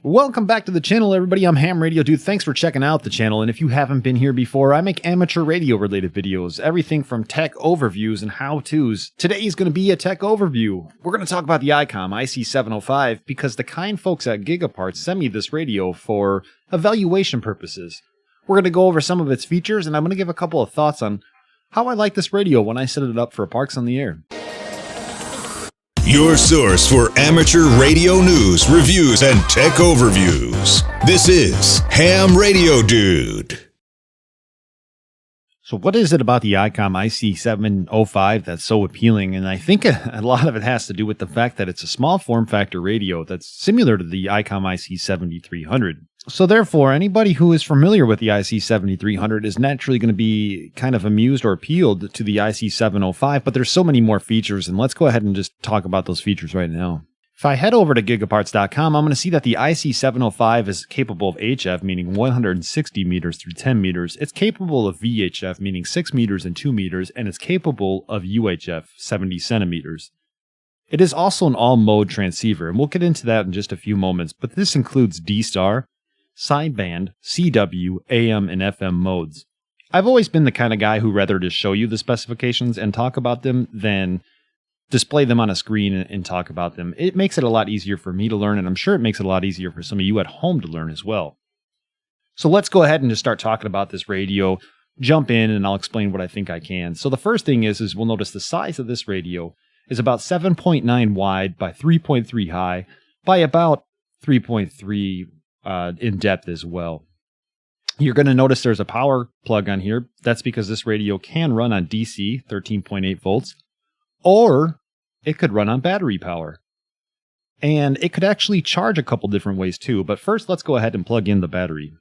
Welcome back to the channel, everybody. I'm Ham Radio Dude. Thanks for checking out the channel. And if you haven't been here before, I make amateur radio related videos, everything from tech overviews and how-tos. Today is going to be a tech overview. We're going to talk about the ICOM IC-705 because the kind folks at Gigaparts sent me this radio for evaluation purposes. We're going to go over some of its features, and I'm going to give a couple of thoughts on how I like this radio when I set it up for Parks on the Air. Your source for amateur radio news, reviews, and tech overviews. This is Ham Radio Dude. So what is it about the ICOM IC-705 that's so appealing? And I think a lot of it has to do with the fact that it's a small form factor radio that's similar to the ICOM IC-7300. So therefore, anybody who is familiar with the IC-7300 is naturally going to be kind of amused or appealed to the IC-705, but there's so many more features, and let's go ahead and just talk about those features right now. If I head over to gigaparts.com, I'm going to see that the IC-705 is capable of HF, meaning 160 meters through 10 meters. It's capable of VHF, meaning 6 meters and 2 meters, and it's capable of UHF, 70 centimeters. It is also an all-mode transceiver, and we'll get into that in just a few moments, but this includes D-Star, sideband, CW, AM, and FM modes. I've always been the kind of guy who rather just show you the specifications and talk about them than display them on a screen and talk about them. It makes it a lot easier for me to learn, and I'm sure it makes it a lot easier for some of you at home to learn as well. So let's go ahead and just start talking about this radio. Jump in and I'll explain what I think I can. So the first thing is we'll notice the size of this radio is about 7.9 wide by 3.3 high by about 3.3 in depth as well. You're going to notice there's a power plug on here. That's because this radio can run on DC, 13.8 volts, or it could run on battery power. And it could actually charge a couple different ways too, but first let's go ahead and plug in the battery.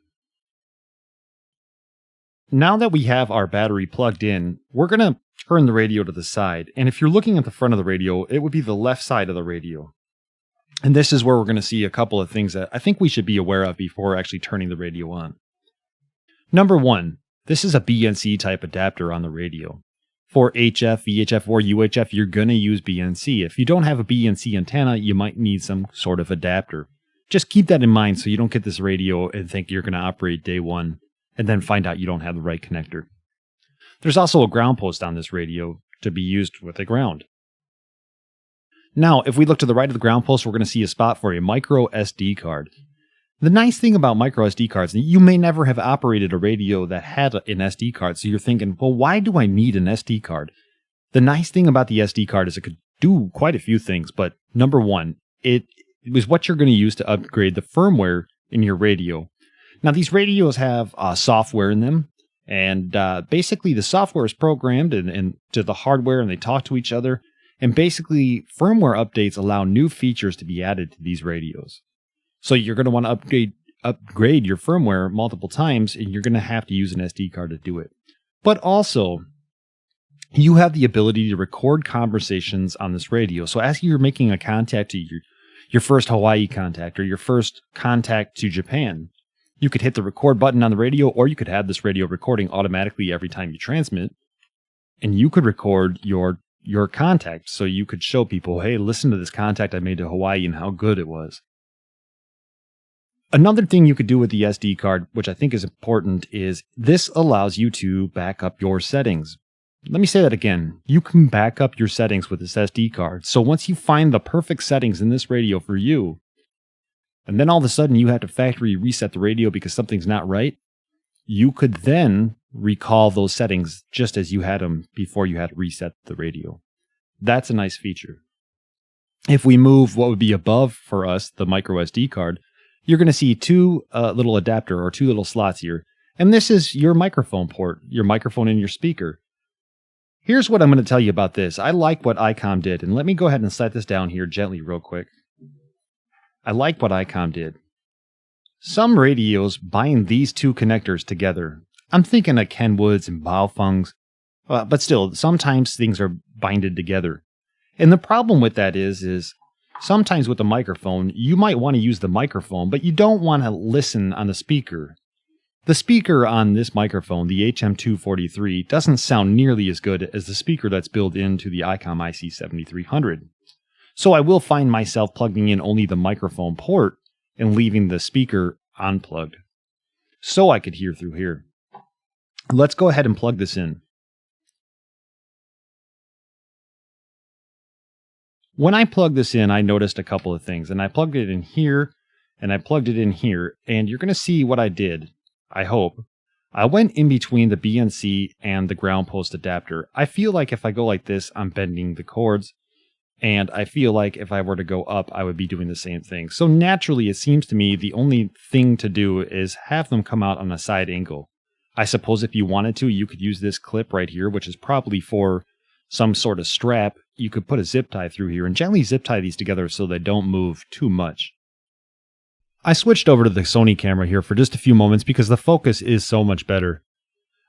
Now that we have our battery plugged in, we're going to turn the radio to the side. And if you're looking at the front of the radio, it would be the left side of the radio. And this is where we're going to see a couple of things that I think we should be aware of before actually turning the radio on. Number one, this is a BNC type adapter on the radio. For HF, VHF, or UHF, you're going to use BNC. If you don't have a BNC antenna, you might need some sort of adapter. Just keep that in mind so you don't get this radio and think you're going to operate day one and then find out you don't have the right connector. There's also a ground post on this radio to be used with a ground. Now, if we look to the right of the ground post, we're going to see a spot for a micro SD card. The nice thing about micro SD cards, you may never have operated a radio that had an SD card, so you're thinking, well, why do I need an SD card? The nice thing about the SD card is it could do quite a few things, but number one, it was what you're going to use to upgrade the firmware in your radio. Now, these radios have software in them, and basically the software is programmed to the hardware, and they talk to each other. And basically, firmware updates allow new features to be added to these radios. So you're going to want to upgrade your firmware multiple times, and you're going to have to use an SD card to do it. But also, you have the ability to record conversations on this radio. So as you're making a contact to your first Hawaii contact or your first contact to Japan, you could hit the record button on the radio, or you could have this radio recording automatically every time you transmit, and you could record your contact, so you could show people, hey, listen to this contact I made to Hawaii and how good it was. Another thing you could do with the SD card, which I think is important, is this allows you to back up your settings. Let me say that again. You can back up your settings with this SD card. So once you find the perfect settings in this radio for you, and then all of a sudden you have to factory reset the radio because something's not right, you could then recall those settings just as you had them before you had to reset the radio. That's a nice feature. If we move what would be above for us, the micro SD card, you're going to see two little adapter or two little slots here. And this is your microphone port, your microphone and your speaker. Here's what I'm going to tell you about this. I like what ICOM did. And let me go ahead and set this down here gently real quick. I like what ICOM did. Some radios bind these two connectors together. I'm thinking of Kenwoods and Baofengs, but still, sometimes things are binded together. And the problem with that is sometimes with the microphone, you might want to use the microphone, but you don't want to listen on the speaker. The speaker on this microphone, the HM243, doesn't sound nearly as good as the speaker that's built into the ICOM IC-7300. So I will find myself plugging in only the microphone port and leaving the speaker unplugged so I could hear through here. Let's go ahead and plug this in. When I plugged this in, I noticed a couple of things, and I plugged it in here, and I plugged it in here, and you're going to see what I did, I hope. I went in between the BNC and the ground post adapter. I feel like if I go like this, I'm bending the cords, and I feel like if I were to go up, I would be doing the same thing. So naturally, it seems to me the only thing to do is have them come out on a side angle. I suppose if you wanted to, you could use this clip right here, which is probably for some sort of strap. You could put a zip tie through here and gently zip tie these together so they don't move too much. I switched over to the Sony camera here for just a few moments because the focus is so much better.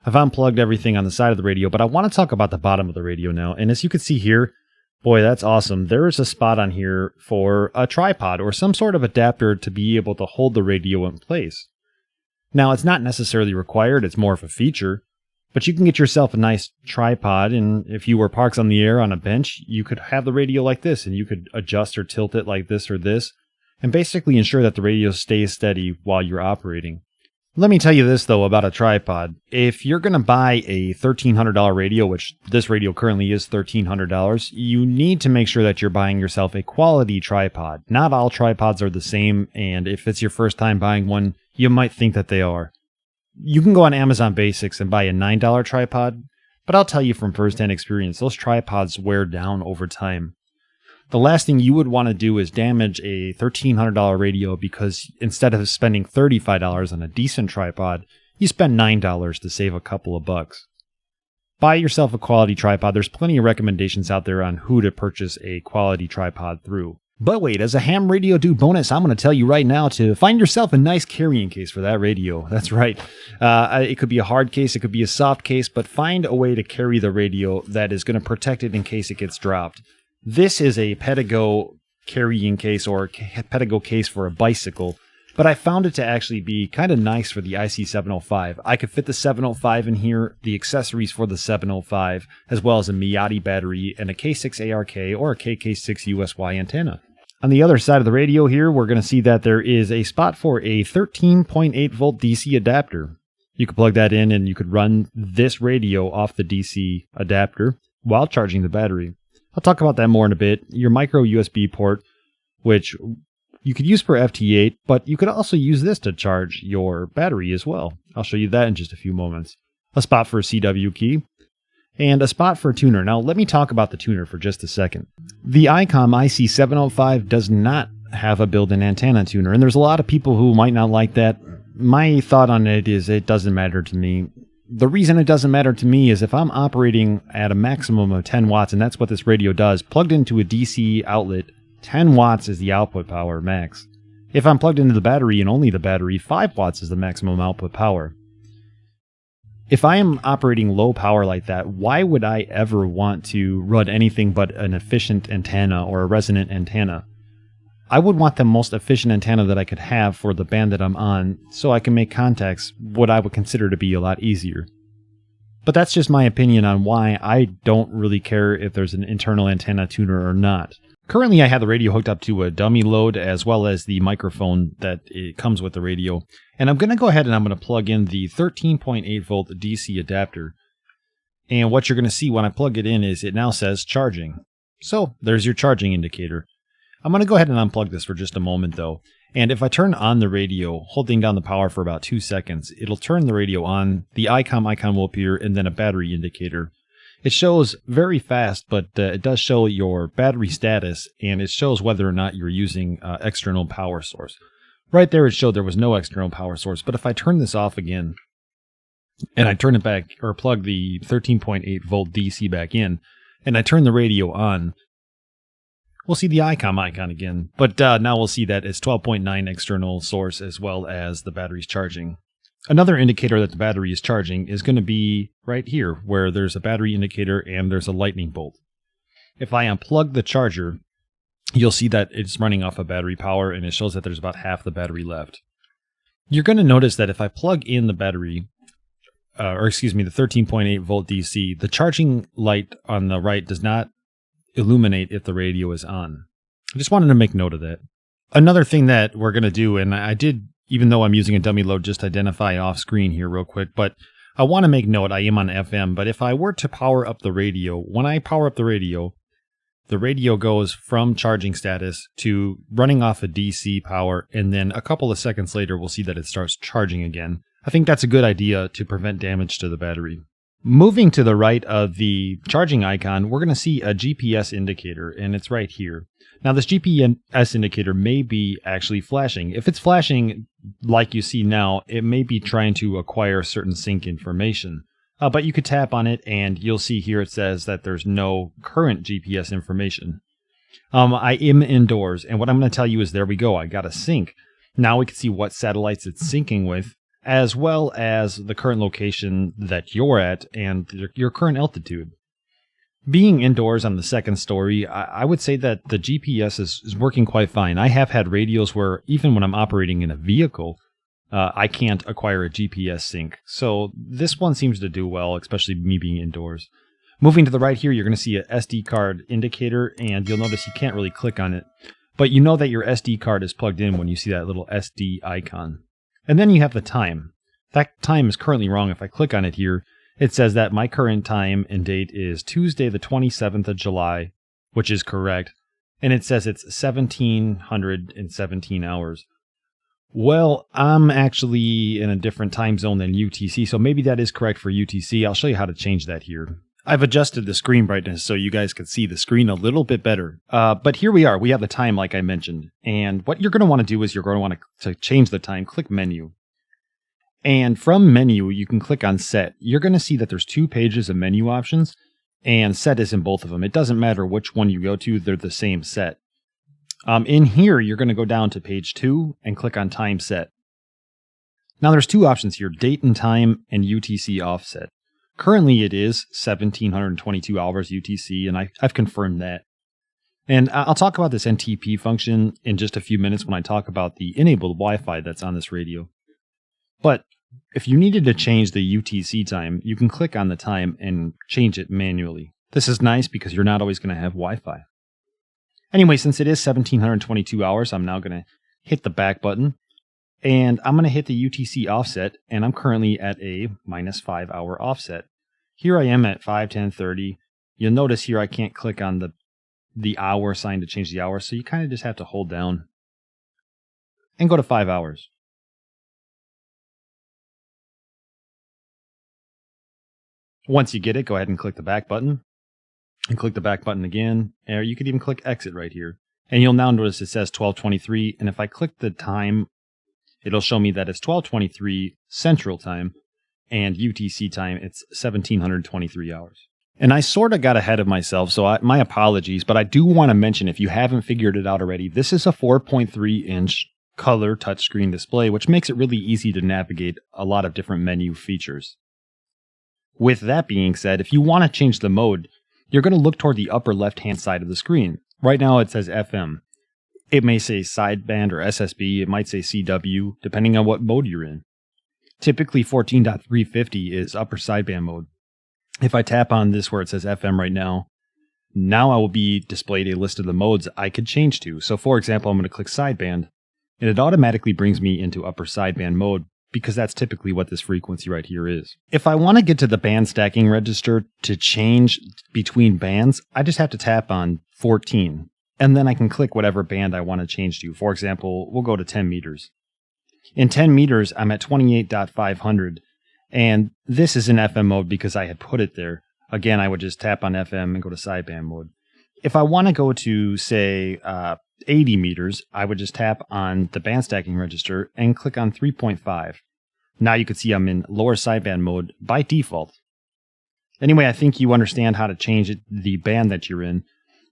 I've unplugged everything on the side of the radio, but I want to talk about the bottom of the radio now. And as you can see here, boy, that's awesome. There is a spot on here for a tripod or some sort of adapter to be able to hold the radio in place. Now, it's not necessarily required. It's more of a feature. But you can get yourself a nice tripod, and if you were parked on the air on a bench, you could have the radio like this, and you could adjust or tilt it like this or this, and basically ensure that the radio stays steady while you're operating. Let me tell you this, though, about a tripod. If you're going to buy a $1,300 radio, which this radio currently is $1,300, you need to make sure that you're buying yourself a quality tripod. Not all tripods are the same, and if it's your first time buying one, you might think that they are. You can go on Amazon Basics and buy a $9 tripod, but I'll tell you from first-hand experience, those tripods wear down over time. The last thing you would want to do is damage a $1,300 radio because instead of spending $35 on a decent tripod, you spend $9 to save a couple of bucks. Buy yourself a quality tripod. There's plenty of recommendations out there on who to purchase a quality tripod through. But wait, as a ham radio dude bonus, I'm going to tell you right now to find yourself a nice carrying case for that radio. That's right. It could be a hard case, it could be a soft case, but find a way to carry the radio that is going to protect it in case it gets dropped. This is a Pedigo carrying case or Pedigo case for a bicycle, but I found it to actually be kind of nice for the IC-705. I could fit the 705 in here, the accessories for the 705, as well as a Miyati battery and a K6 ARK or a KK6 USY antenna. On the other side of the radio here, we're going to see that there is a spot for a 13.8 volt DC adapter. You could plug that in and you could run this radio off the DC adapter while charging the battery. I'll talk about that more in a bit. Your micro USB port, which you could use for FT8, but you could also use this to charge your battery as well. I'll show you that in just a few moments. A spot for a CW key, and a spot for a tuner. Now, let me talk about the tuner for just a second. The ICOM IC-705 does not have a built-in antenna tuner, and there's a lot of people who might not like that. My thought on it is it doesn't matter to me. The reason it doesn't matter to me is if I'm operating at a maximum of 10 watts, and that's what this radio does, plugged into a DC outlet, 10 watts is the output power max. If I'm plugged into the battery and only the battery, 5 watts is the maximum output power. If I am operating low power like that, why would I ever want to run anything but an efficient antenna or a resonant antenna? I would want the most efficient antenna that I could have for the band that I'm on so I can make contacts what I would consider to be a lot easier. But that's just my opinion on why I don't really care if there's an internal antenna tuner or not. Currently, I have the radio hooked up to a dummy load as well as the microphone that it comes with the radio. And I'm going to go ahead and I'm going to plug in the 13.8 volt DC adapter. And what you're going to see when I plug it in is it now says charging. So there's your charging indicator. I'm going to go ahead and unplug this for just a moment though. And if I turn on the radio, holding down the power for about 2 seconds, it'll turn the radio on. The ICOM icon will appear and then a battery indicator. It shows very fast, but it does show your battery status, and it shows whether or not you're using external power source. Right there, it showed there was no external power source, but if I turn this off again, and I turn it back, or plug the 13.8 volt DC back in, and I turn the radio on, we'll see the ICOM icon again, but now we'll see that it's 12.9 external source as well as the battery's charging. Another indicator that the battery is charging is going to be right here, where there's a battery indicator and there's a lightning bolt. If I unplug the charger, you'll see that it's running off of battery power and it shows that there's about half the battery left. You're going to notice that if I plug in the battery, the 13.8 volt DC, the charging light on the right does not illuminate if the radio is on. I just wanted to make note of that. Another thing that we're going to do, and I did, even though I'm using a dummy load, just identify off screen here real quick, but I want to make note, I am on FM, but if I were to power up the radio, when I power up the radio goes from charging status to running off a DC power, and then a couple of seconds later, we'll see that it starts charging again. I think that's a good idea to prevent damage to the battery. Moving to the right of the charging icon, we're going to see a GPS indicator, and it's right here. Now, this GPS indicator may be actually flashing. If it's flashing like you see now, it may be trying to acquire certain sync information. But you could tap on it, and you'll see here it says that there's no current GPS information. I am indoors, and what I'm going to tell you is there we go. I got a sync. Now we can see what satellites it's syncing with, as well as the current location that you're at and your current altitude. Being indoors on the second story, I would say that the GPS is working quite fine. I have had radios where even when I'm operating in a vehicle, I can't acquire a GPS sync. So this one seems to do well, especially me being indoors. Moving to the right here, you're going to see a SD card indicator, and you'll notice you can't really click on it. But you know that your SD card is plugged in when you see that little SD icon. And then you have the time. That time is currently wrong. If I click on it here, it says that my current time and date is Tuesday the 27th of July, which is correct. And it says it's 1717 hours. Well, I'm actually in a different time zone than UTC, so maybe that is correct for UTC. I'll show you how to change that here. I've adjusted the screen brightness so you guys can see the screen a little bit better. But here we are. We have the time like I mentioned. And what you're going to want to do is you're going to want to change the time. Click Menu. And from Menu, you can click on Set. You're going to see that there's 2 pages of menu options, and Set is in both of them. It doesn't matter which one you go to. They're the same set. In here, you're going to go down to page 2 and click on Time Set. Now there's 2 options here, Date and Time and UTC Offset. Currently it is 1722 hours UTC, and I've confirmed that. And I'll talk about this NTP function in just a few minutes when I talk about the enabled Wi-Fi that's on this radio. But if you needed to change the UTC time, you can click on the time and change it manually. This is nice because you're not always going to have Wi-Fi. Anyway, since it is 1722 hours, I'm now going to hit the back button, and I'm going to hit the UTC offset, and I'm currently at a -5 hour offset. Here I am at 5:10:30. You'll notice here I can't click on the hour sign to change the hour, so you kind of just have to hold down and go to 5 hours. Once you get it, go ahead and click the back button. And click the back button again, or you could even click exit right here. And you'll now notice it says 12:23, and if I click the time, it'll show me that it's 12:23 Central Time, and UTC time, it's 1723 hours. And I sort of got ahead of myself, so my apologies, but I do want to mention, if you haven't figured it out already, this is a 4.3-inch color touchscreen display, which makes it really easy to navigate a lot of different menu features. With that being said, if you want to change the mode, you're going to look toward the upper left-hand side of the screen. Right now it says FM. It may say sideband or SSB. It might say CW, depending on what mode you're in. Typically 14.350 is upper sideband mode. If I tap on this where it says FM right now I will be displayed a list of the modes I could change to. So for example, I'm going to click sideband, and it automatically brings me into upper sideband mode, because that's typically what this frequency right here is. If I want to get to the band stacking register to change between bands, I just have to tap on 14, and then I can click whatever band I want to change to. For example, we'll go to 10 meters. In 10 meters, I'm at 28.500, and this is in FM mode because I had put it there. Again, I would just tap on FM and go to sideband mode. If I want to go to, say, 80 meters, I would just tap on the band stacking register and click on 3.5. Now you can see I'm in lower sideband mode by default. Anyway, I think you understand how to change the band that you're in.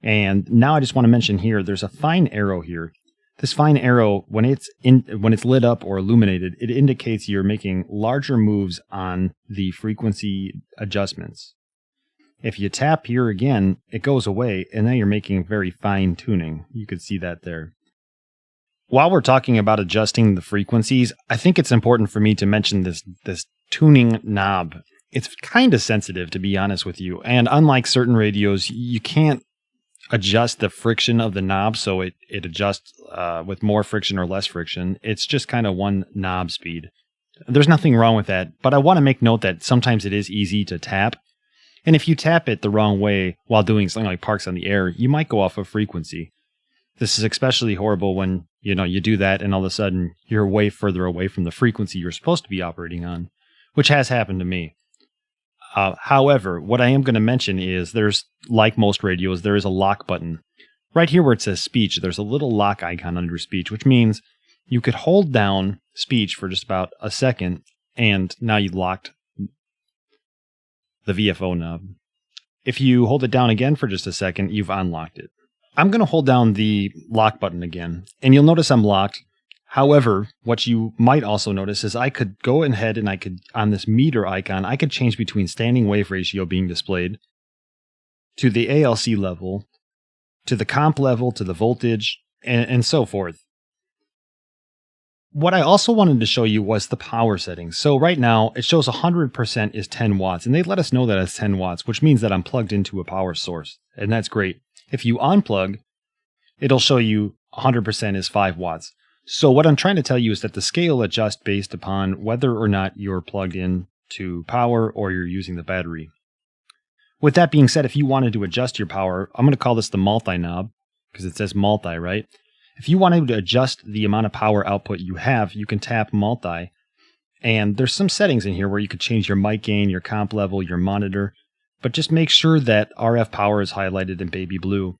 And now I just want to mention here, there's a fine arrow here. This fine arrow, when it's lit up or illuminated, it indicates you're making larger moves on the frequency adjustments. If you tap here again, it goes away, and now you're making very fine tuning. You could see that there. While we're talking about adjusting the frequencies, I think it's important for me to mention this tuning knob. It's kind of sensitive, to be honest with you. And unlike certain radios, you can't adjust the friction of the knob so it adjusts with more friction or less friction. It's just kind of one knob speed. There's nothing wrong with that, but I want to make note that sometimes it is easy to tap. And if you tap it the wrong way while doing something like parks on the air, you might go off of frequency. This is especially horrible when, you do that and all of a sudden you're way further away from the frequency you're supposed to be operating on, which has happened to me. However, what I am going to mention is there's, like most radios, there is a lock button. Right here where it says speech, there's a little lock icon under speech, which means you could hold down speech for just about a second, and now you've locked the VFO knob. If you hold it down again for just a second, you've unlocked it. I'm going to hold down the lock button again, and you'll notice I'm locked. However, what you might also notice is I could go ahead and I could, on this meter icon, I could change between standing wave ratio being displayed to the ALC level, to the comp level, to the voltage, and so forth. What I also wanted to show you was the power settings. So right now, it shows 100% is 10 watts, and they let us know that it's 10 watts, which means that I'm plugged into a power source, and that's great. If you unplug, it'll show you 100% is 5 watts. So what I'm trying to tell you is that the scale adjusts based upon whether or not you're plugged in to power or you're using the battery. With that being said, if you wanted to adjust your power, I'm going to call this the multi knob because it says multi, right? If you wanted to adjust the amount of power output you have, you can tap multi. And there's some settings in here where you could change your mic gain, your comp level, your monitor. But just make sure that RF power is highlighted in baby blue.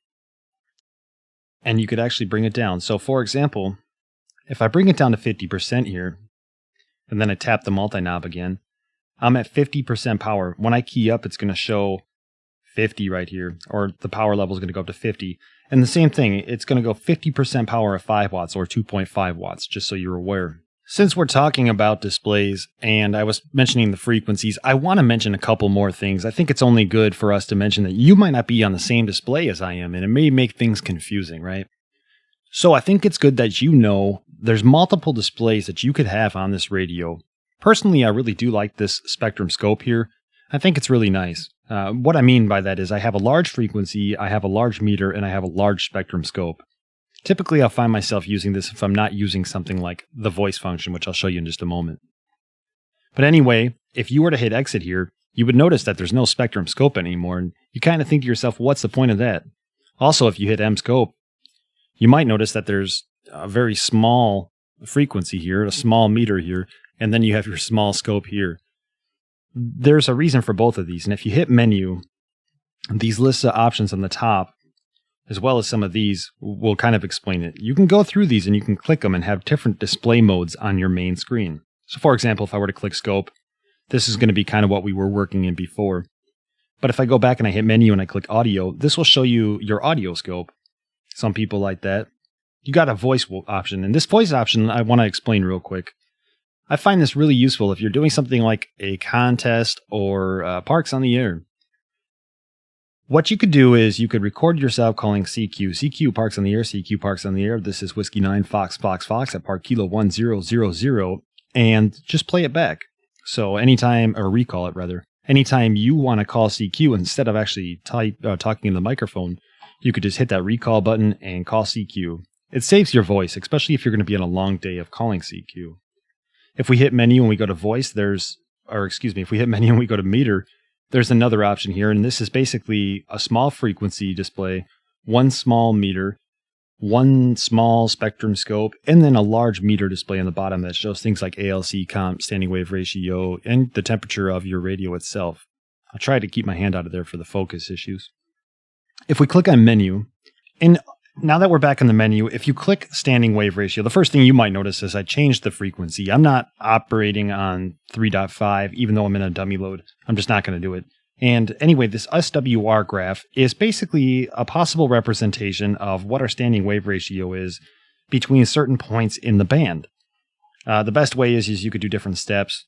And you could actually bring it down. So for example, if I bring it down to 50% here, and then I tap the multi-knob again, I'm at 50% power. When I key up, it's going to show 50 right here, or the power level is going to go up to 50. And the same thing, it's going to go 50% power at 5 watts or 2.5 watts, just so you're aware. Since we're talking about displays, and I was mentioning the frequencies, I want to mention a couple more things. I think it's only good for us to mention that you might not be on the same display as I am, and it may make things confusing, right? So I think it's good that you know there's multiple displays that you could have on this radio. Personally, I really do like this spectrum scope here. I think it's really nice. What I mean by that is I have a large frequency, I have a large meter, and I have a large spectrum scope. Typically, I'll find myself using this if I'm not using something like the voice function, which I'll show you in just a moment. But anyway, if you were to hit exit here, you would notice that there's no spectrum scope anymore, and you kind of think to yourself, what's the point of that? Also, if you hit M scope, you might notice that there's a very small frequency here, a small meter here, and then you have your small scope here. There's a reason for both of these, and if you hit menu, these lists of options on the top, as well as some of these, will kind of explain it. You can go through these and you can click them and have different display modes on your main screen. So for example, if I were to click scope, this is going to be kind of what we were working in before. But if I go back and I hit menu and I click audio, this will show you your audio scope. Some people like that. You got a voice option, and this voice option I want to explain real quick. I find this really useful if you're doing something like a contest or parks on the air. What you could do is you could record yourself calling CQ. CQ parks on the air, CQ parks on the air. This is Whiskey 9 Fox Fox Fox at Park Kilo 1000, and just play it back. So anytime, or recall it rather, anytime you want to call CQ, instead of actually talking in the microphone, you could just hit that recall button and call CQ. It saves your voice, especially if you're going to be on a long day of calling CQ. If we hit menu and we go to voice, if we hit menu and we go to meter, there's another option here, and this is basically a small frequency display, one small meter, one small spectrum scope, and then a large meter display on the bottom that shows things like ALC, comp, standing wave ratio, and the temperature of your radio itself. I'll try to keep my hand out of there for the focus issues. If we click on menu, and now that we're back in the menu, if you click standing wave ratio, the first thing you might notice is I changed the frequency. I'm not operating on 3.5, even though I'm in a dummy load. I'm just not going to do it. And anyway, this SWR graph is basically a possible representation of what our standing wave ratio is between certain points in the band. The best way is you could do different steps.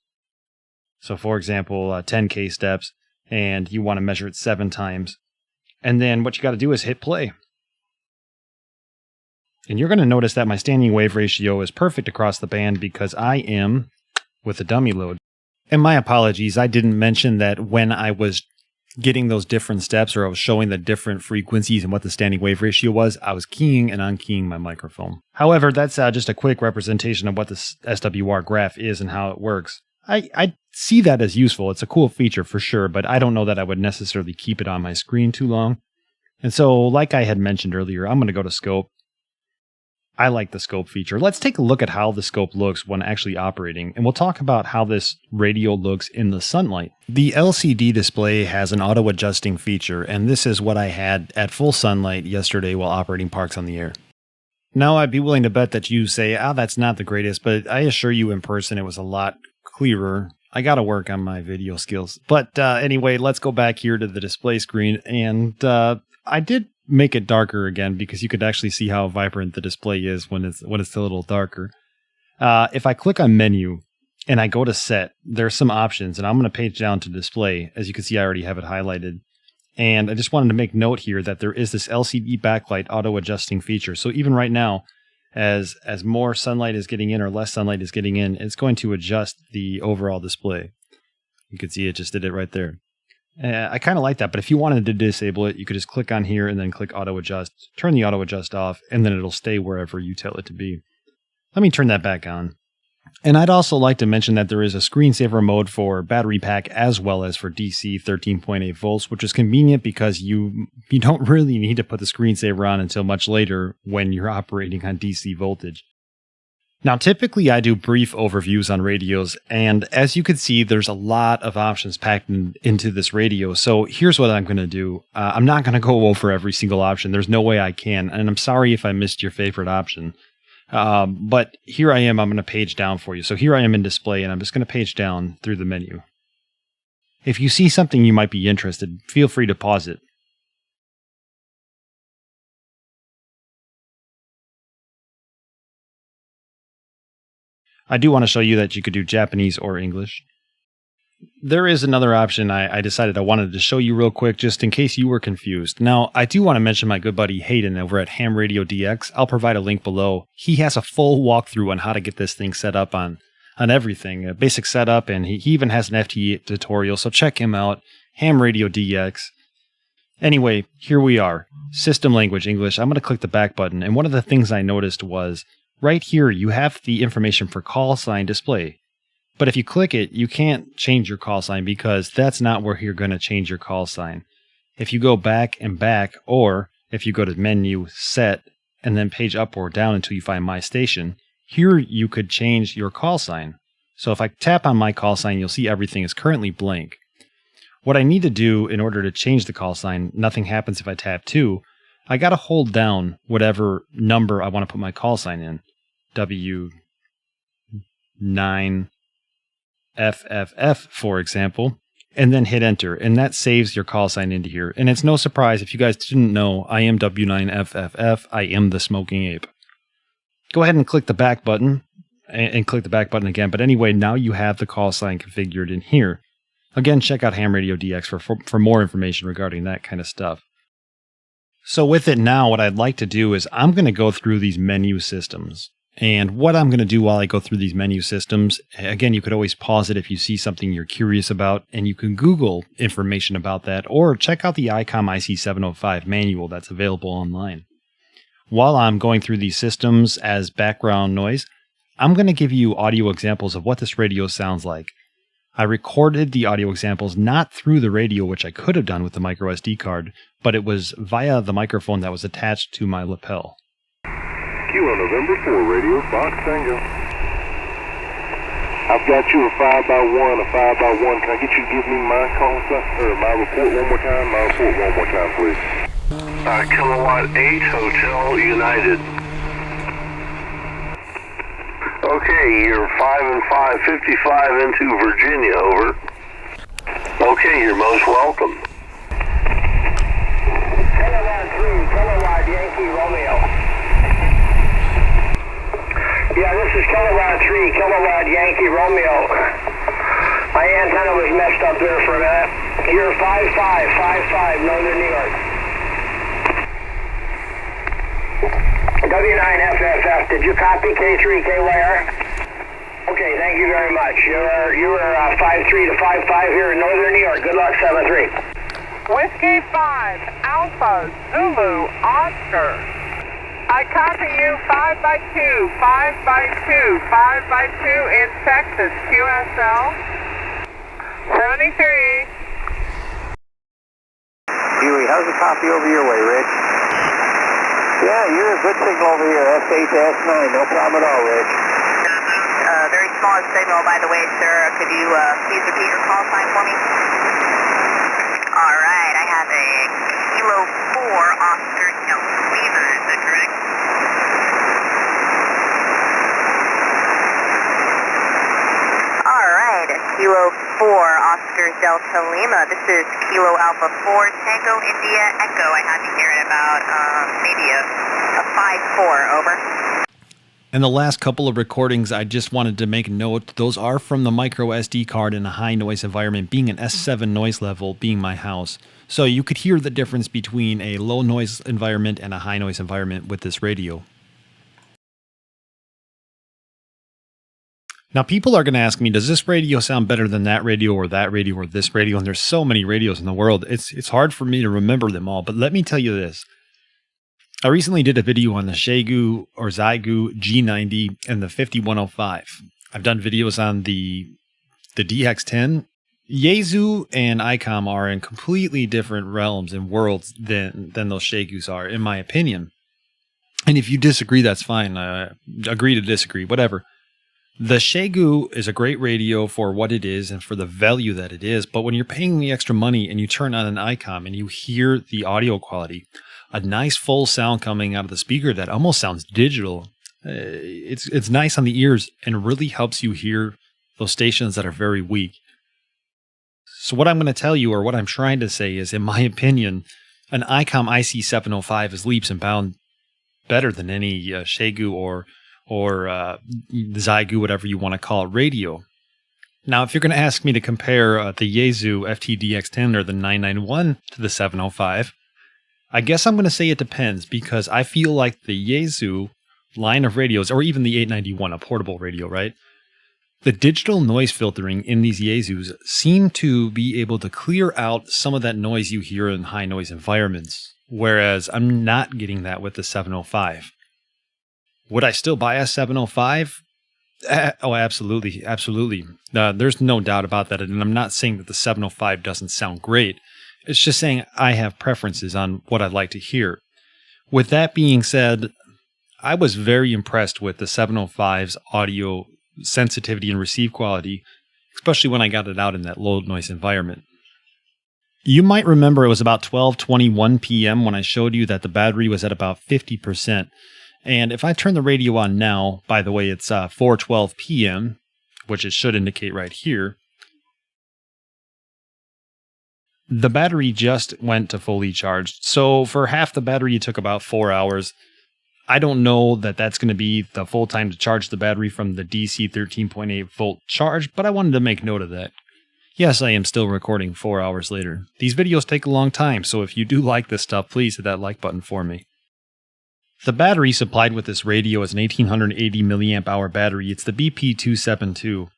So for example, 10K steps, and you want to measure it 7 times. And then what you got to do is hit play. And you're going to notice that my standing wave ratio is perfect across the band because I am with a dummy load. And my apologies, I didn't mention that when I was getting those different steps, or I was showing the different frequencies and what the standing wave ratio was, I was keying and unkeying my microphone. However, that's just a quick representation of what this SWR graph is and how it works. I see that as useful. It's a cool feature for sure, but I don't know that I would necessarily keep it on my screen too long. And so, like I had mentioned earlier, I'm going to go to scope. I like the scope feature. Let's take a look at how the scope looks when actually operating, and we'll talk about how this radio looks in the sunlight. The LCD display has an auto-adjusting feature, and this is what I had at full sunlight yesterday while operating Parks on the Air. Now, I'd be willing to bet that you say, that's not the greatest, but I assure you in person it was a lot clearer. I got to work on my video skills. But anyway, let's go back here to the display screen, and I did make it darker again because you could actually see how vibrant the display is when it's a little darker. If I click on menu and I go to set, there's some options, and I'm going to page down to display. As you can see, I already have it highlighted. And I just wanted to make note here that there is this LCD backlight auto adjusting feature. So even right now, as more sunlight is getting in or less sunlight is getting in, it's going to adjust the overall display. You can see it just did it right there. I kind of like that, but if you wanted to disable it, you could just click on here and then click auto adjust, turn the auto adjust off, and then it'll stay wherever you tell it to be. Let me turn that back on. And I'd also like to mention that there is a screensaver mode for battery pack as well as for DC 13.8 volts, which is convenient because you don't really need to put the screensaver on until much later when you're operating on DC voltage. Now, typically I do brief overviews on radios, and as you can see, there's a lot of options packed into this radio. So here's what I'm going to do. I'm not going to go over every single option. There's no way I can, and I'm sorry if I missed your favorite option. But here I am. I'm going to page down for you. So here I am in display, and I'm just going to page down through the menu. If you see something you might be interested, feel free to pause it. I do want to show you that you could do Japanese or English. There is another option I decided I wanted to show you real quick just in case you were confused. Now, I do want to mention my good buddy Hayden over at Ham Radio DX. I'll provide a link below. He has a full walkthrough on how to get this thing set up on everything, a basic setup, and he even has an FT tutorial, so check him out, Ham Radio DX. Anyway, here we are. System language English. I'm going to click the back button, and one of the things I noticed was right here, you have the information for call sign display. But if you click it, you can't change your call sign because that's not where you're going to change your call sign. If you go back and back, or if you go to menu, set, and then page up or down until you find my station, here you could change your call sign. So if I tap on my call sign, you'll see everything is currently blank. What I need to do in order to change the call sign, nothing happens if I tap 2, I got to hold down whatever number I want to put my call sign in. W9FFF, for example, and then hit enter, and that saves your call sign into here. And it's no surprise if you guys didn't know, I am W9FFF, I am the smoking ape. Go ahead and click the back button, and click the back button again, but anyway, now you have the call sign configured in here. Again, check out Ham Radio DX for more information regarding that kind of stuff. So with it now, what I'd like to do is I'm going to go through these menu systems. And what I'm going to do while I go through these menu systems, again, you could always pause it if you see something you're curious about, and you can Google information about that, or check out the ICOM IC-705 manual that's available online. While I'm going through these systems as background noise, I'm going to give you audio examples of what this radio sounds like. I recorded the audio examples not through the radio, which I could have done with the micro SD card, but it was via the microphone that was attached to my lapel. Q on November 4 radio, Fox Tango. I've got you a 5x1, a 5x1. Can I get you to give me my call sign, or my report one more time? My report one more time, please. Kilowatt 8, Hotel United. Okay, you're 5 and 5, 55 into Virginia, over. Okay, you're most welcome. Kilowatt 3, Kilowatt Yankee Romeo. Yeah, this is Kilowatt 3, Kilowatt Yankee Romeo. My antenna was messed up there for a minute. You're 55, Northern New York. W9FFF, did you copy K3KYR? Okay, thank you very much. You were 53 to 55 here in Northern New York. Good luck, 7-3. Whiskey 5, Alpha, Zulu, Oscar. I copy you 5 by 2, 5 by 2, 5 by 2 in Texas, QSL. 73. Huey, how's the copy over your way, Rich? Yeah, you're a good signal over here, S8 to S9, no problem at all, Rich. Very small signal, by the way, sir. Could you please repeat your call sign for me? All right, I have a Kilo 4 Oscar Delta Lima, is that correct? All right, Kilo 4 Oscar Delta Lima. This is Kilo Alpha 4 Tango India Echo. I have you here at about maybe a 5-4, over. And the last couple of recordings, I just wanted to make a note. Those are from the micro SD card in a high noise environment, being an S7 noise level, being my house. So you could hear the difference between a low noise environment and a high noise environment with this radio. Now, people are going to ask me, does this radio sound better than that radio or this radio? And there's so many radios in the world. It's hard for me to remember them all. But let me tell you this. I recently did a video on the Xiegu or Xiegu G90 and the 5105. I've done videos on the DX10. Yaesu and ICOM are in completely different realms and worlds than those Xiegus are, in my opinion. And if you disagree, that's fine. Agree to disagree, whatever. The Xiegu is a great radio for what it is and for the value that it is. But when you're paying the extra money and you turn on an ICOM and you hear the audio quality, a nice full sound coming out of the speaker that almost sounds digital. It's nice on the ears and really helps you hear those stations that are very weak. So what I'm going to tell you, or what I'm trying to say, is, in my opinion, an ICOM IC-705 is leaps and bounds better than any Xiegu or Xiegu, whatever you want to call it, radio. Now, if you're going to ask me to compare the Yaesu FTDX10 or the 991 to the 705, I guess I'm going to say it depends, because I feel like the Yaesu line of radios, or even the 891, a portable radio, right? The digital noise filtering in these Yaesus seem to be able to clear out some of that noise you hear in high noise environments, whereas I'm not getting that with the 705. Would I still buy a 705? Oh, absolutely, absolutely. There's no doubt about that, and I'm not saying that the 705 doesn't sound great. It's just saying I have preferences on what I'd like to hear. With that being said, I was very impressed with the 705's audio sensitivity and receive quality, especially when I got it out in that low noise environment. You might remember it was about 12:21 p.m. when I showed you that the battery was at about 50%. And if I turn the radio on now, by the way, it's 4:12 p.m., which it should indicate right here, the battery just went to fully charged. So for half the battery, it took about 4 hours. I don't know that that's going to be the full time to charge the battery from the DC 13.8 volt charge, but I wanted to make note of that. Yes, I am still recording 4 hours later. These videos take a long time, so if you do like this stuff, please hit that like button for me. The battery supplied with this radio is an 1880 milliamp hour battery. It's the BP272.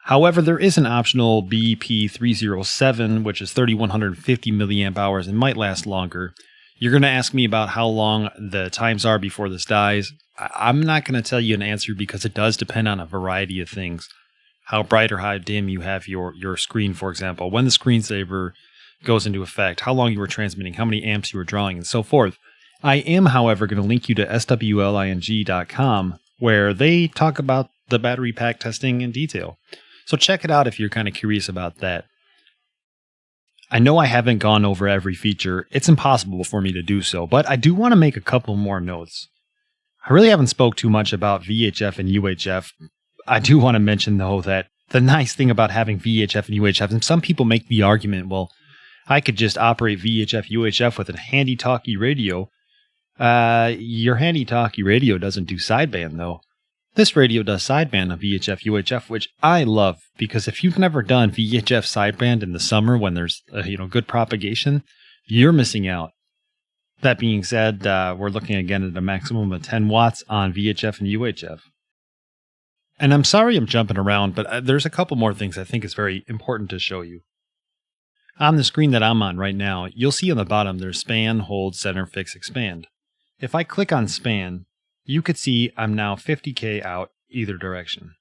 However, there is an optional BP307, which is 3150 milliamp hours and might last longer. You're going to ask me about how long the times are before this dies. I'm not going to tell you an answer because it does depend on a variety of things. How bright or how dim you have your screen, for example. When the screensaver goes into effect, how long you were transmitting, how many amps you were drawing, and so forth. I am, however, going to link you to swling.com, where they talk about the battery pack testing in detail. So check it out if you're kind of curious about that. I know I haven't gone over every feature. It's impossible for me to do so, but I do want to make a couple more notes. I really haven't spoke too much about VHF and UHF. I do want to mention, though, that the nice thing about having VHF and UHF, and some people make the argument, well, I could just operate VHF, UHF with a handy-talkie radio. Your handy-talkie radio doesn't do sideband, though. This radio does sideband on VHF, UHF, which I love, because if you've never done VHF sideband in the summer when there's good propagation, you're missing out. That being said, we're looking again at a maximum of 10 watts on VHF and UHF. And I'm sorry I'm jumping around, but there's a couple more things I think is very important to show you. On the screen that I'm on right now, you'll see on the bottom there's span, hold, center, fix, expand. If I click on span, you could see I'm now 50K out either direction,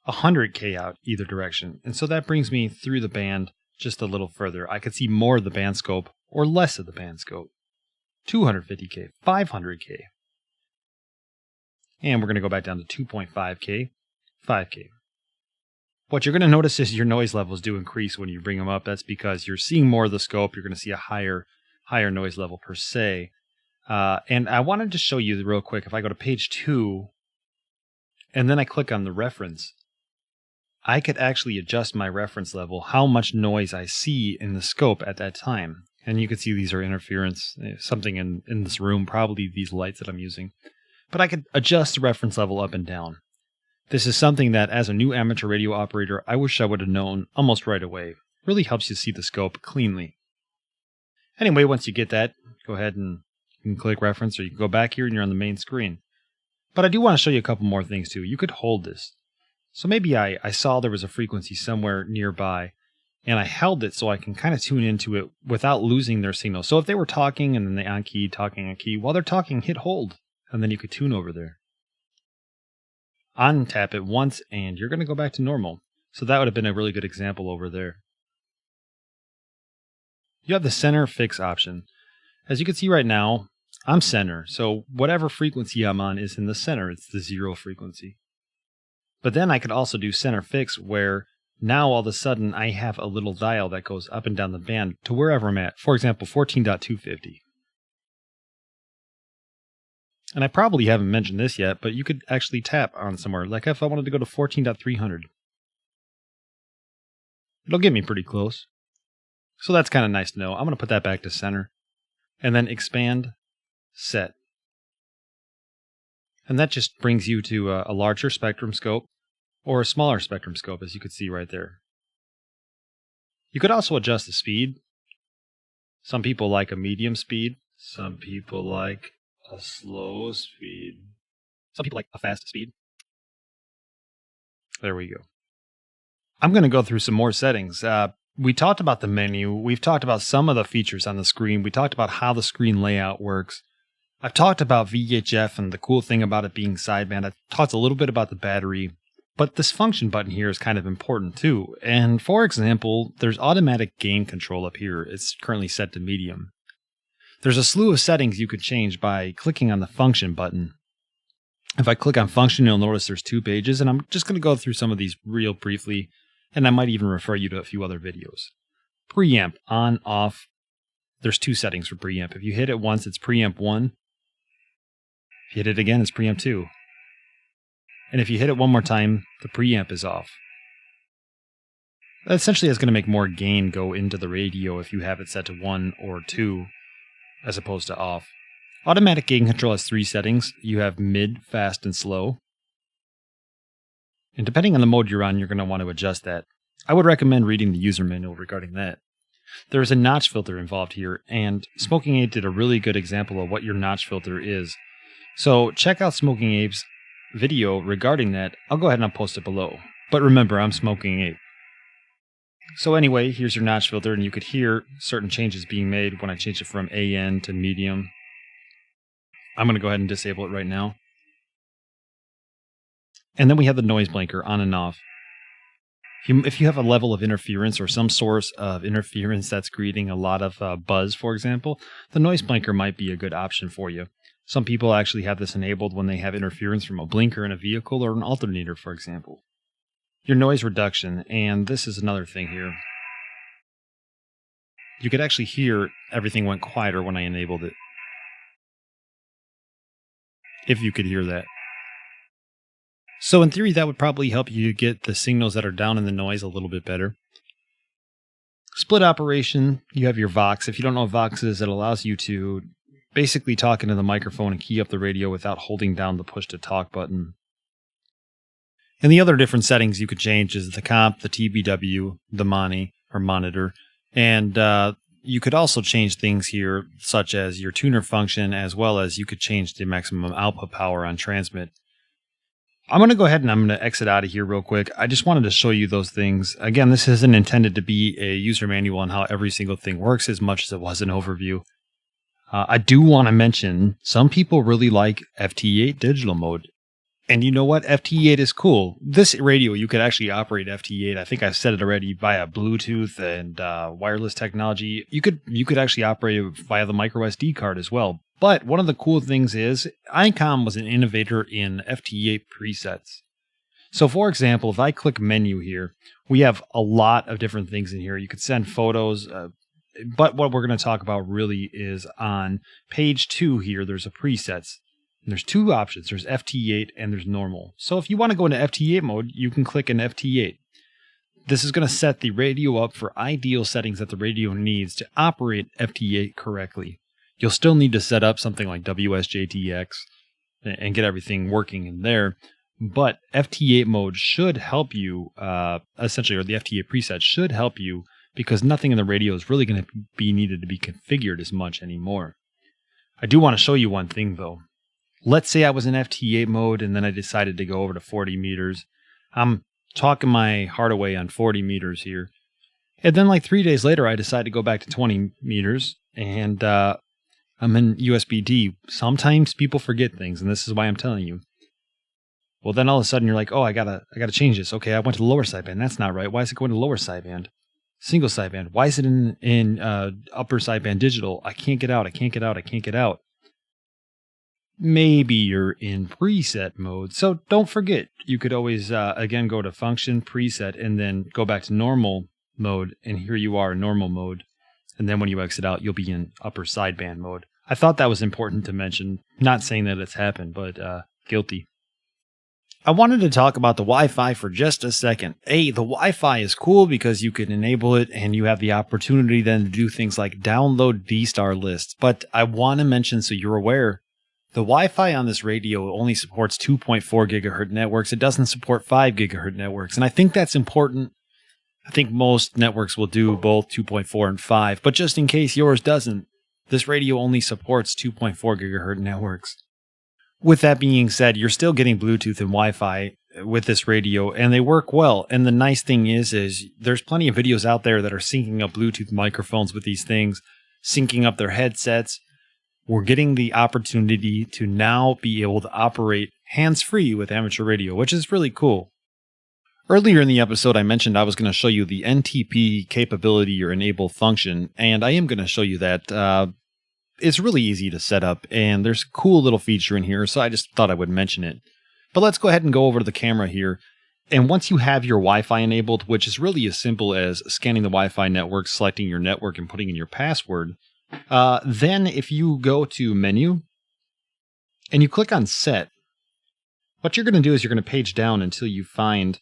100K out either direction. And so that brings me through the band just a little further. I could see more of the band scope or less of the band scope. 250K, 500K. And we're going to go back down to 2.5K, 5K. What you're going to notice is your noise levels do increase when you bring them up. That's because you're seeing more of the scope. You're going to see a higher noise level per se. And I wanted to show you real quick, if I go to page 2, and then I click on the reference, I could actually adjust my reference level, how much noise I see in the scope at that time. And you can see these are interference, something in this room, probably these lights that I'm using. But I could adjust the reference level up and down. This is something that, as a new amateur radio operator, I wish I would have known almost right away. It really helps you see the scope cleanly. Anyway, once you get that, go ahead and you can click reference, or you can go back here and you're on the main screen. But I do want to show you a couple more things too. You could hold this. So maybe I saw there was a frequency somewhere nearby, and I held it so I can kind of tune into it without losing their signal. So if they were talking and then they on key, talking on key, while they're talking, hit hold, and then you could tune over there. Untap it once, and you're going to go back to normal. So that would have been a really good example over there. You have the center fix option. As you can see right now, I'm center, so whatever frequency I'm on is in the center. It's the 0 frequency. But then I could also do center fix, where now all of a sudden I have a little dial that goes up and down the band to wherever I'm at. For example, 14.250. And I probably haven't mentioned this yet, but you could actually tap on somewhere. Like if I wanted to go to 14.300. It'll get me pretty close. So that's kind of nice to know. I'm going to put that back to center. And then expand, set. And that just brings you to a larger spectrum scope or a smaller spectrum scope, as you could see right there. You could also adjust the speed. Some people like a medium speed. Some people like a slow speed. Some people like a fast speed. There we go. I'm going to go through some more settings. We talked about the menu. We've talked about some of the features on the screen. We talked about how the screen layout works. I've talked about VHF and the cool thing about it being sideband. I've talked a little bit about the battery. But this function button here is kind of important too. And for example, there's automatic gain control up here. It's currently set to medium. There's a slew of settings you could change by clicking on the function button. If I click on function, you'll notice there's 2 pages, and I'm just going to go through some of these real briefly, and I might even refer you to a few other videos. Preamp, on, off. There's 2 settings for preamp. If you hit it once, it's preamp 1. If you hit it again, it's preamp 2. And if you hit it one more time, the preamp is off. That essentially is going to make more gain go into the radio if you have it set to 1 or 2. As opposed to off. Automatic gain control has 3 settings. You have mid, fast, and slow. And depending on the mode you're on, you're going to want to adjust that. I would recommend reading the user manual regarding that. There is a notch filter involved here, and Smoking Ape did a really good example of what your notch filter is. So check out Smoking Ape's video regarding that. I'll go ahead and I'll post it below. But remember, I'm Smoking Ape. So anyway, here's your notch filter, and you could hear certain changes being made when I change it from AN to medium. I'm going to go ahead and disable it right now. And then we have the noise blanker on and off. If you have a level of interference or some source of interference that's creating a lot of buzz, for example, the noise blanker might be a good option for you. Some people actually have this enabled when they have interference from a blinker in a vehicle or an alternator, for example. Your noise reduction, and this is another thing here. You could actually hear everything went quieter when I enabled it. If you could hear that. So in theory, that would probably help you get the signals that are down in the noise a little bit better. Split operation, you have your Vox. If you don't know what Vox is, it allows you to basically talk into the microphone and key up the radio without holding down the push to talk button. And the other different settings you could change is the comp, the TBW, the monitor, and you could also change things here, such as your tuner function, as well as you could change the maximum output power on transmit. I'm going to go ahead and I'm going to exit out of here real quick. I just wanted to show you those things. Again, this isn't intended to be a user manual on how every single thing works as much as it was an overview. I do want to mention some people really like Fta Digital Mode. And you know what? Fta is cool. This radio, you could actually operate Fta. I think I've said it already via Bluetooth and wireless technology. You could actually operate it via the micro SD card as well. But one of the cool things is ICOM was an innovator in Fta presets. So for example, if I click menu here, we have a lot of different things in here. You could send photos, but what we're going to talk about really is on page 2 here, there's a presets. And there's 2 options. There's FT8 and there's normal. So if you want to go into FT8 mode, you can click an FT8. This is going to set the radio up for ideal settings that the radio needs to operate FT8 correctly. You'll still need to set up something like WSJTX and get everything working in there. But FT8 mode should help you, essentially, or the FT8 preset should help you because nothing in the radio is really going to be needed to be configured as much anymore. I do want to show you one thing though. Let's say I was in FT8 mode and then I decided to go over to 40 meters. I'm talking my heart away on 40 meters here. And then like 3 days later, I decide to go back to 20 meters and I'm in USB-D. Sometimes people forget things, and this is why I'm telling you. Well, then all of a sudden you're like, oh, I gotta change this. Okay, I went to the lower sideband. That's not right. Why is it going to lower sideband? Single sideband. Why is it in upper sideband digital? I can't get out. I can't get out. I can't get out. Maybe you're in preset mode. So don't forget, you could always, again, go to function, preset, and then go back to normal mode. And here you are in normal mode. And then when you exit out, you'll be in upper sideband mode. I thought that was important to mention. Not saying that it's happened, but guilty. I wanted to talk about the Wi-Fi for just a second. The Wi-Fi is cool because you can enable it and you have the opportunity then to do things like download D-Star lists. But I want to mention so you're aware, the Wi-Fi on this radio only supports 2.4 gigahertz networks. It doesn't support 5 gigahertz networks. And I think that's important. I think most networks will do both 2.4 and 5. But just in case yours doesn't, this radio only supports 2.4 gigahertz networks. With that being said, you're still getting Bluetooth and Wi-Fi with this radio, and they work well. And the nice thing is there's plenty of videos out there that are syncing up Bluetooth microphones with these things, syncing up their headsets. We're getting the opportunity to now be able to operate hands-free with amateur radio, which is really cool. Earlier in the episode, I mentioned I was going to show you the NTP capability or enable function, and I am going to show you that. It's really easy to set up, and there's a cool little feature in here, so I just thought I would mention it. But let's go ahead and go over to the camera here. And once you have your Wi-Fi enabled, which is really as simple as scanning the Wi-Fi network, selecting your network, and putting in your password, then if you go to menu and you click on set, what you're going to do is you're going to page down until you find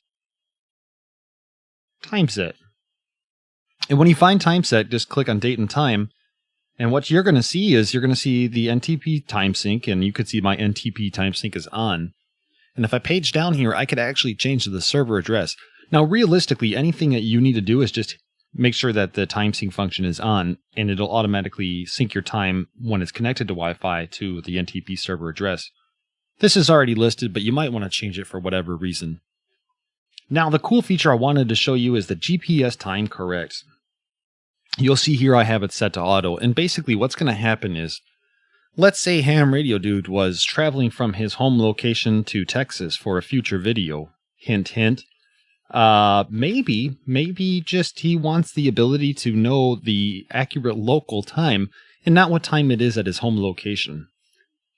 time set. And when you find time set, just click on date and time. And what you're going to see is you're going to see the Ntp Time Sync, and you could see my Ntp Time Sync is on. And if I page down here, I could actually change to the server address. Now, realistically, anything that you need to do is just make sure that the time sync function is on, and it'll automatically sync your time when it's connected to Wi-Fi to the Ntp server address. This is already listed, but you might want to change it for whatever reason. Now, the cool feature I wanted to show you is the GPS time correct. You'll see here I have it set to auto, and basically what's going to happen is, let's say Ham Radio Dude was traveling from his home location to Texas for a future video. Hint, hint. Maybe just he wants the ability to know the accurate local time and not what time it is at his home location.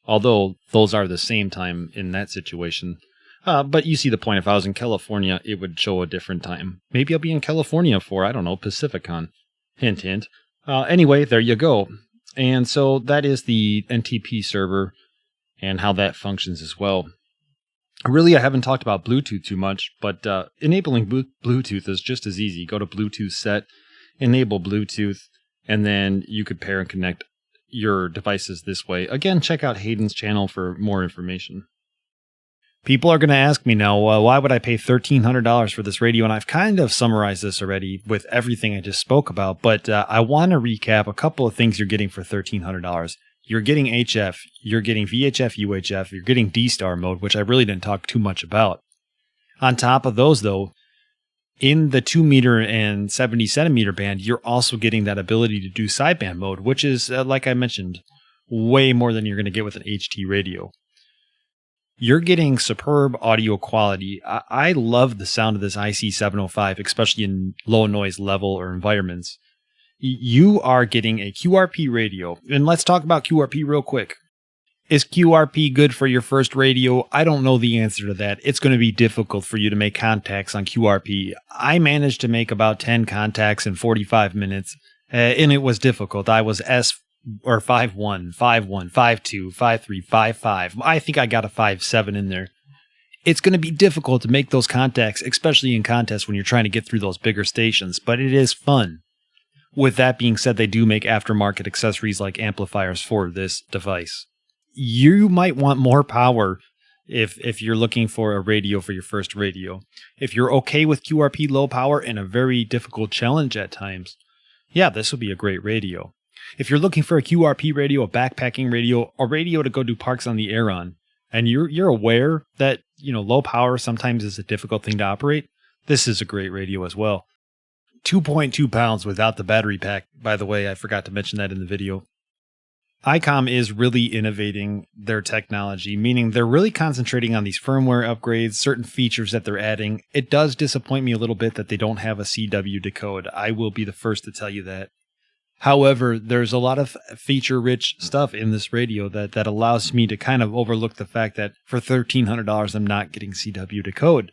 Although those are the same time in that situation. But you see the point. If I was in California, it would show a different time. Maybe I'll be in California for, I don't know, Pacificon. Hint, hint. Anyway, there you go. And so that is the NTP server and how that functions as well. Really, I haven't talked about Bluetooth too much, but enabling Bluetooth is just as easy. Go to Bluetooth set, enable Bluetooth, and then you could pair and connect your devices this way. Again, check out Hayden's channel for more information. People are going to ask me now, why would I pay $1,300 for this radio? And I've kind of summarized this already with everything I just spoke about, but I want to recap a couple of things you're getting for $1,300. You're getting HF, you're getting VHF, UHF, you're getting D-Star mode, which I really didn't talk too much about. On top of those, though, in the 2 meter and 70 centimeter band, you're also getting that ability to do sideband mode, which is, like I mentioned, way more than you're going to get with an HT radio. You're getting superb audio quality. I love the sound of this IC-705, especially in low noise level or environments. You are getting a QRP radio. And let's talk about QRP real quick. Is QRP good for your first radio? I don't know the answer to that. It's going to be difficult for you to make contacts on QRP. I managed to make about 10 contacts in 45 minutes, and it was difficult. I was 5-1, 5-1, 5-2, 5-3, 5-5. I think I got a 5-7 in there. It's going to be difficult to make those contacts, especially in contests when you're trying to get through those bigger stations, but it is fun. With that being said, they do make aftermarket accessories like amplifiers for this device. You might want more power if you're looking for a radio for your first radio. If you're okay with QRP low power and a very difficult challenge at times, yeah, this will be a great radio. If you're looking for a QRP radio, a backpacking radio, a radio to go do parks on the air on, and you're aware that, low power sometimes is a difficult thing to operate, this is a great radio as well. 2.2 pounds without the battery pack, by the way, I forgot to mention that in the video. ICOM is really innovating their technology, meaning they're really concentrating on these firmware upgrades, certain features that they're adding. It does disappoint me a little bit that they don't have a CW decode. I will be the first to tell you that. However, there's a lot of feature-rich stuff in this radio that allows me to kind of overlook the fact that for $1,300, I'm not getting CW decode.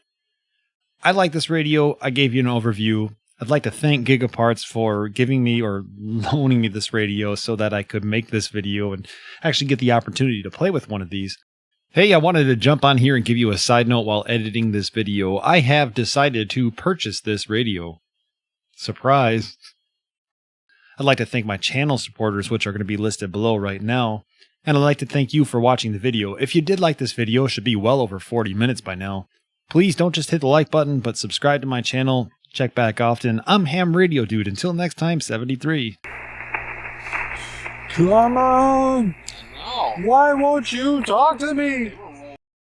I like this radio. I gave you an overview. I'd like to thank Gigaparts for giving me or loaning me this radio so that I could make this video and actually get the opportunity to play with one of these. Hey, I wanted to jump on here and give you a side note while editing this video. I have decided to purchase this radio. Surprise. I'd like to thank my channel supporters, which are going to be listed below right now. And I'd like to thank you for watching the video. If you did like this video, it should be well over 40 minutes by now. Please don't just hit the like button, but subscribe to my channel. Check back often. I'm Ham Radio Dude. Until next time, 73. Come on! Why won't you talk to me?